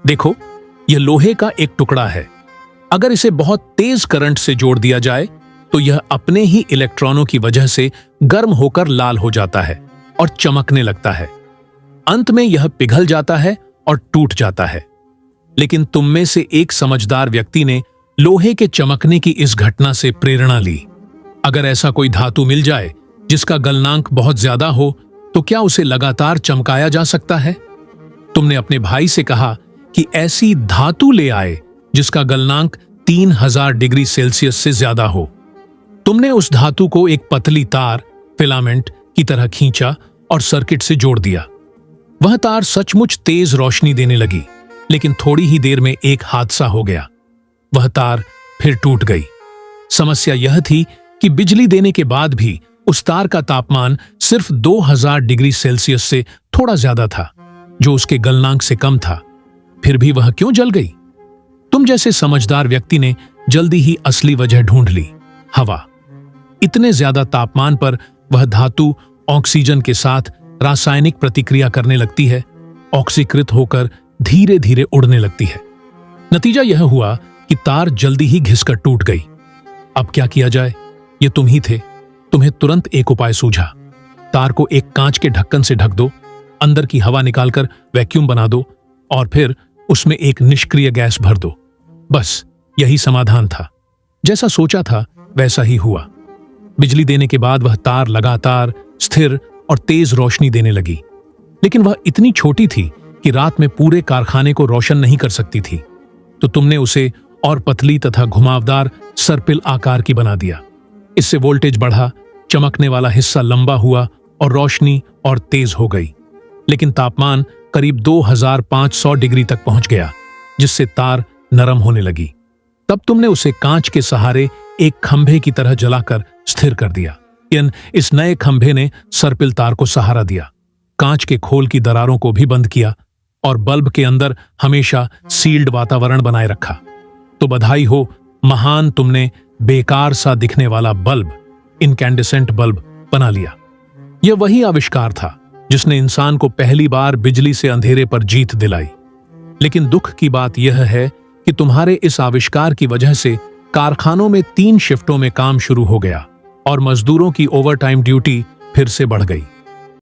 देखो, यह लोहे का एक टुकड़ा है। अगर इसे बहुत तेज करंट से जोड़ दिया जाए तो यह अपने ही इलेक्ट्रॉनों की वजह से गर्म होकर लाल हो जाता है और चमकने लगता है। अंत में यह पिघल जाता है और टूट जाता है। लेकिन तुम में से एक समझदार व्यक्ति ने लोहे के चमकने की इस घटना से प्रेरणा ली। अगर ऐसा कोई धातु मिल जाए जिसका गलनांक बहुत ज्यादा हो तो क्या उसे लगातार चमकाया जा सकता है? तुमने अपने भाई से कहा कि ऐसी धातु ले आए जिसका गलनांक 3000 डिग्री सेल्सियस से ज्यादा हो। तुमने उस धातु को एक पतली तार फिलामेंट की तरह खींचा और सर्किट से जोड़ दिया। वह तार सचमुच तेज रोशनी देने लगी, लेकिन थोड़ी ही देर में एक हादसा हो गया। वह तार फिर टूट गई। समस्या यह थी कि बिजली देने के बाद भी उस तार का तापमान सिर्फ 2000 डिग्री सेल्सियस से थोड़ा ज्यादा था, जो उसके गलनांक से कम था। फिर भी वह क्यों जल गई? तुम जैसे समझदार व्यक्ति ने जल्दी ही असली वजह ढूंढ ली, हवा। इतने ज्यादा तापमान पर वह धातु ऑक्सीजन के साथ रासायनिक प्रतिक्रिया करने लगती है, ऑक्सीकृत होकर धीरे धीरे उड़ने लगती है। नतीजा यह हुआ कि तार जल्दी ही घिसकर टूट गई। अब क्या किया जाए? ये तुम ही थे। तुम्हें तुरंत एक उपाय सूझा। तार को एक कांच के ढक्कन से ढक दो, अंदर की हवा निकालकर वैक्यूम बना दो और फिर उसमें एक निष्क्रिय गैस भर दो। बस यही समाधान था। जैसा सोचा था वैसा ही हुआ। बिजली देने के बाद वह तार लगातार स्थिर और तेज रोशनी देने लगी, लेकिन वह इतनी छोटी थी कि रात में पूरे कारखाने को रोशन नहीं कर सकती थी। तो तुमने उसे और पतली तथा घुमावदार सर्पिल आकार की बना दिया। इससे वोल्टेज बढ़ा, चमकने वाला हिस्सा लंबा हुआ और रोशनी और तेज हो गई। लेकिन तापमान करीब 2500 डिग्री तक पहुंच गया, जिससे तार नरम होने लगी। तब तुमने उसे कांच के सहारे एक खंभे की तरह जलाकर स्थिर कर दिया। इस नए खंभे ने सर्पिल तार को सहारा दिया, कांच के खोल की दरारों को भी बंद किया और बल्ब के अंदर हमेशा सील्ड वातावरण बनाए रखा। तो बधाई हो महान, तुमने बेकार सा दिखने वाला बल्ब, इनकैंडेसेंट बल्ब बना लिया। यह वही आविष्कार था जिसने इंसान को पहली बार बिजली से अंधेरे पर जीत दिलाई। लेकिन दुख की बात यह है कि तुम्हारे इस आविष्कार की वजह से कारखानों में 3 शिफ्टों में काम शुरू हो गया और मजदूरों की ओवरटाइम ड्यूटी फिर से बढ़ गई।